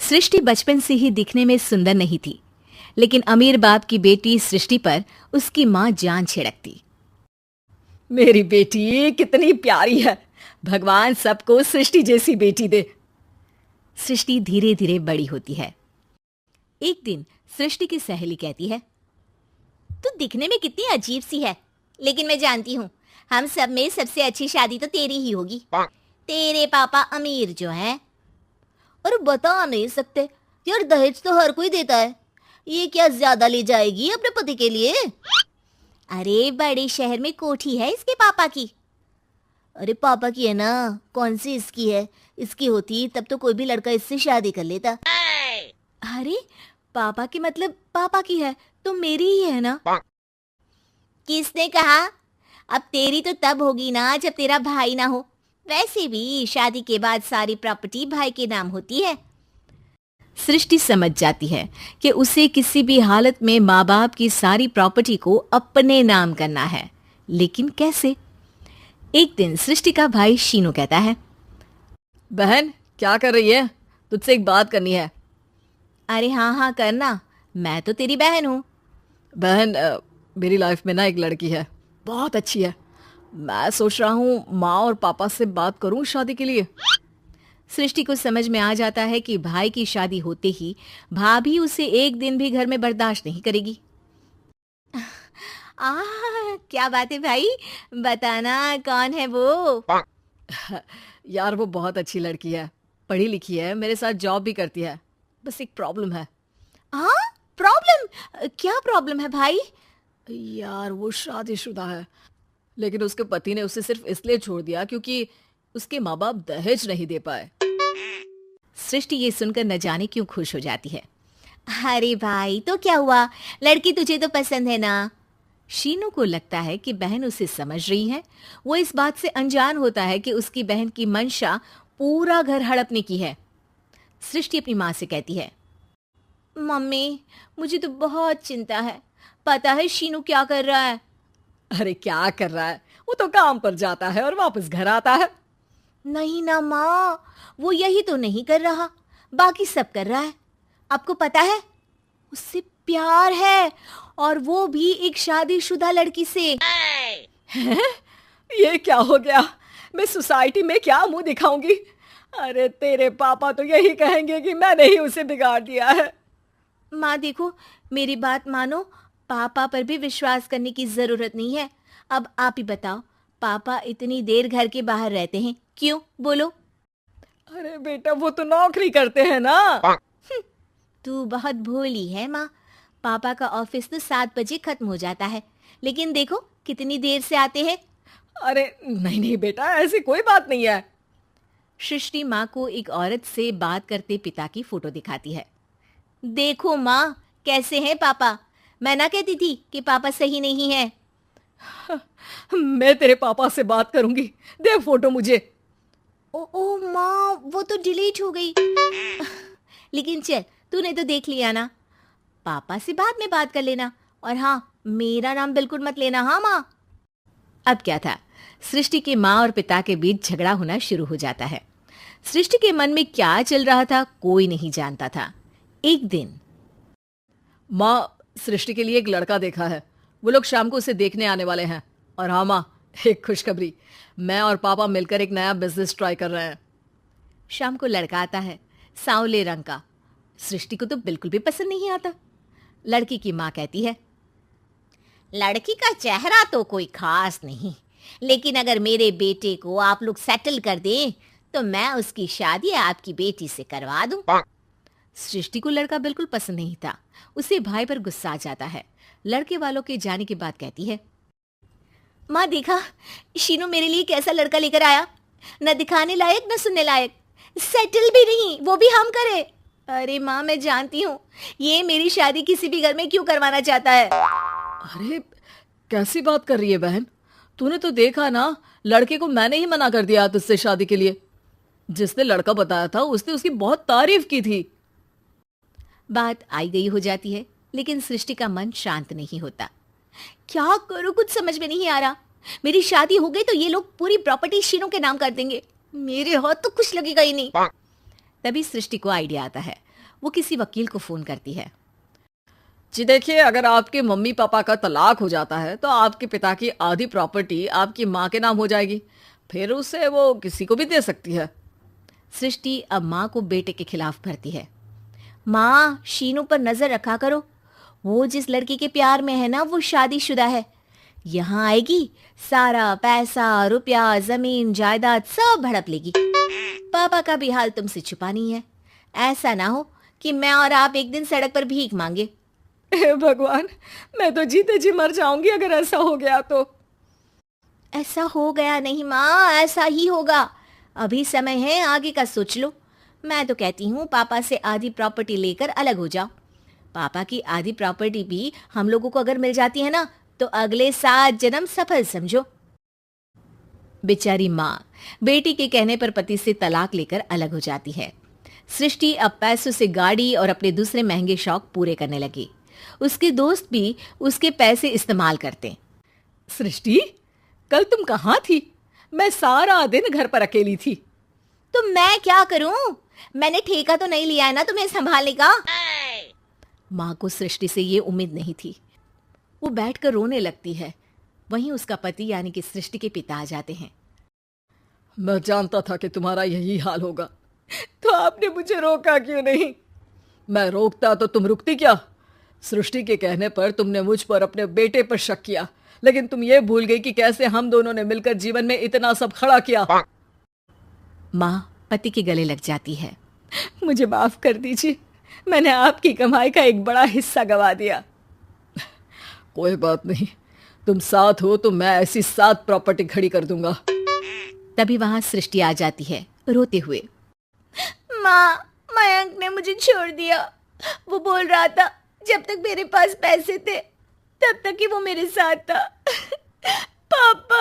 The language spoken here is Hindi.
सृष्टि बचपन से ही दिखने में सुंदर नहीं थी, लेकिन अमीर बाप की बेटी सृष्टि पर उसकी माँ जान छिड़कती। मेरी बेटी कितनी प्यारी है, भगवान सबको सृष्टि जैसी बेटी दे। सृष्टि धीरे धीरे बड़ी होती है। एक दिन सृष्टि की सहेली कहती है, तू दिखने में कितनी अजीब सी है, लेकिन मैं जानती हूँ हम सब में सबसे अच्छी शादी तो तेरी ही होगी। तेरे पापा अमीर जो हैं। और बता नहीं सकते यार, दहेज तो हर कोई देता है, ये क्या ज्यादा ले जाएगी अपने पति के लिए? अरे बड़े शहर में कोठी है इसके पापा की। अरे पापा की है ना, कौन सी इसकी है? इसकी होती तब तो कोई भी लड़का इससे शादी कर लेता। अरे पापा की मतलब पापा की है तो मेरी ही है ना? किसने कहा? अब तेरी तो तब होगी ना जब तेरा भाई ना हो। वैसे भी शादी के बाद सारी प्रॉपर्टी भाई के नाम होती है। सृष्टि समझ जाती है कि उसे किसी भी हालत में माँ बाप की सारी प्रॉपर्टी को अपने नाम करना है, लेकिन कैसे? एक दिन सृष्टि का भाई शीनू कहता है, बहन क्या कर रही है? तुझसे एक बात करनी है। अरे हाँ हाँ करना, मैं तो तेरी बहन हूँ। बहन मेरी लाइफ में ना एक लड़की है, बहुत अच्छी है। मैं सोच रहा हूँ माँ और पापा से बात करूँ शादी के लिए। सृष्टि को समझ में आ जाता है कि भाई की शादी होते ही भाभी उसे एक दिन भी घर में बर्दाश्त नहीं करेगी। क्या बात है भाई, बताना कौन है वो? यार वो बहुत अच्छी लड़की है, पढ़ी लिखी है, मेरे साथ जॉब भी करती है। बस एक प्रॉब्लम है। हाँ प्रॉब्लम? क्या प्रॉब्लम है भाई? यार वो शादीशुदा है, लेकिन उसके पति ने उसे सिर्फ इसलिए छोड़ दिया क्योंकि उसके माँ बाप दहेज नहीं दे पाए। सृष्टि ये सुनकर न जाने क्यों खुश हो जाती है। अरे भाई तो क्या हुआ, लड़की तुझे तो पसंद है ना? शीनू को लगता है कि बहन उसे समझ रही है। वो इस बात से अनजान होता है कि उसकी बहन की मंशा पूरा घर हड़पने की है। सृष्टि अपनी माँ से कहती है, मम्मी मुझे तो बहुत चिंता है। पता है शीनू क्या कर रहा है? अरे क्या कर रहा है? वो तो काम पर जाता है और वापस घर आता है। नहीं ना माँ, वो यही तो नहीं कर रहा, बाकी सब कर रहा है। आपको पता है उससे प्यार है, और वो भी एक शादीशुदा लड़की से। ये क्या हो गया? मैं सोसाइटी में क्या मुंह दिखाऊंगी? अरे तेरे पापा तो यही कहेंगे कि मैंने ही उसे बिगाड़ दिया है। माँ देखो, मेरी बात मानो, पापा पर भी विश्वास करने की जरूरत नहीं है। अब आप ही बताओ, पापा इतनी देर घर के बाहर रहते हैं क्यों? बोलो। अरे बेटा वो तो नौकरी करते हैं ना। तू बहुत भोली है माँ। पापा का ऑफिस तो 7 बजे खत्म हो जाता है, लेकिन देखो कितनी देर से आते हैं। अरे नहीं नहीं बेटा, ऐसी कोई बात नहीं है। सृष्टि माँ को एक औरत से बात करते पिता की फोटो दिखाती है। देखो माँ कैसे हैं पापा। मैं ना कहती थी कि पापा सही नहीं है। मैं तेरे पापा से बात करूंगी, दे फोटो मुझे। ओ माँ, वो तो डिलीट हो गई। लेकिन चल, तूने तो देख लिया ना। पापा से बाद में बात कर लेना, और हाँ मेरा नाम बिल्कुल मत लेना। हाँ माँ। अब क्या था, सृष्टि के माँ और पिता के बीच झगड़ा होना शुरू हो जाता है। सृष्टि के मन में क्या चल रहा था कोई नहीं जानता था। एक दिन, माँ सृष्टि के लिए एक लड़का देखा है, वो लोग शाम को उसे देखने आने वाले हैं। और हाँ माँ, एक खुशखबरी, मैं और पापा मिलकर एक नया बिजनेस ट्राई कर रहे हैं। शाम को लड़का आता है, सांवले रंग का। सृष्टि को तो बिल्कुल भी पसंद नहीं आता। लड़की की माँ कहती है, लड़की का चेहरा तो कोई खास नहीं, लेकिन अगर मेरे बेटे को आप लोग सेटल कर दें तो मैं उसकी शादी आपकी बेटी से करवा दूं। सृष्टि को लड़का बिल्कुल पसंद नहीं था। उसे भाई पर गुस्सा आ जाता है। लड़के वालों के जाने के बाद कहती है, माँ देखा शीनू मेरे लिए कैसा लड़का लेकर आया, न दिखाने लायक न सुनने लायक, सेटल भी नहीं, वो भी हम करे। अरे माँ मैं जानती हूँ ये मेरी शादी किसी भी घर में क्यों करवाना चाहता है। अरे कैसी बात कर रही है बहन? तूने तो देखा ना, लड़के को मैंने ही मना कर दिया तुझसे शादी के लिए। जिसने लड़का बताया था उसने उसकी बहुत तारीफ की थी। बात आई गई हो जाती है, लेकिन सृष्टि का मन शांत नहीं होता। क्या करूं, कुछ समझ में नहीं आ रहा। मेरी शादी हो गई तो ये लोग पूरी प्रॉपर्टी शीनू के नाम कर देंगे, मेरे हाथ तो कुछ लगेगा ही नहीं। तभी सृष्टि को आइडिया आता है। वो किसी वकील को फोन करती है। जी देखिए, अगर आपके मम्मी पापा का तलाक हो जाता है तो आपके पिता की आधी प्रॉपर्टी आपकी माँ के नाम हो जाएगी, फिर उसे वो किसी को भी दे सकती है। सृष्टि अब माँ को बेटे के खिलाफ भरती है। माँ, शीनू पर नजर रखा करो, वो जिस लड़की के प्यार में है ना वो शादीशुदा है। यहाँ आएगी, सारा पैसा रुपया जमीन जायदाद सब हड़प लेगी। पापा का भी हाल तुमसे छुपा नहीं है। ऐसा ना हो कि मैं और आप एक दिन सड़क पर भीख मांगे। हे भगवान, मैं तो जीते जी मर जाऊंगी अगर ऐसा हो गया तो। ऐसा हो गया नहीं माँ, ऐसा ही होगा। अभी समय है, आगे का सोच लो। मैं तो कहती हूँ पापा से आधी प्रॉपर्टी लेकर अलग हो जाओ। पापा की आधी प्रॉपर्टी भी हम लोगों को अगर मिल जाती है ना तो अगले 7 जन्म सफल समझो। बेचारी माँ बेटी के कहने पर पति से तलाक लेकर अलग हो जाती है। सृष्टि अब पैसों से गाड़ी और अपने दूसरे महंगे शौक पूरे करने लगी। उसके दोस्त भी उसके पैसे इस्तेमाल करते। सृष्टि, कल तुम कहाँ थी? मैं सारा दिन घर पर अकेली थी। तो मैं क्या करूं? मैंने ठेका तो नहीं लिया है ना तुम्हें संभालने का। माँ को सृष्टि से ये उम्मीद नहीं थी। वो बैठकर रोने लगती है। वहीं उसका पति यानी कि सृष्टि के पिता आ जाते हैं। मैं जानता था कि तुम्हारा यही हाल होगा, तो आपने मुझे रोका क्यों नहीं? मैं रोकता तो तुम रुकती क्या? सृष्टि के कहने पर तुमने मुझ पर अपने बेटे पर शक किया, लेकिन तुम ये भूल गई कि कैसे हम दोनों ने मिलकर जीवन में इतना सब खड़ा किया। माँ पति के गले लग जाती है। मुझे माफ कर दीजिए, मैंने आपकी कमाई का एक बड़ा हिस्सा गवा दिया। कोई बात नहीं, तुम साथ हो तो मैं ऐसी 7 प्रॉपर्टी खड़ी कर दूंगा। तभी वहां सृष्टि आ जाती है रोते हुए। माँ, मयंक ने मुझे छोड़ दिया। वो बोल रहा था जब तक मेरे पास पैसे थे तब तक ही वो मेरे साथ था। पापा,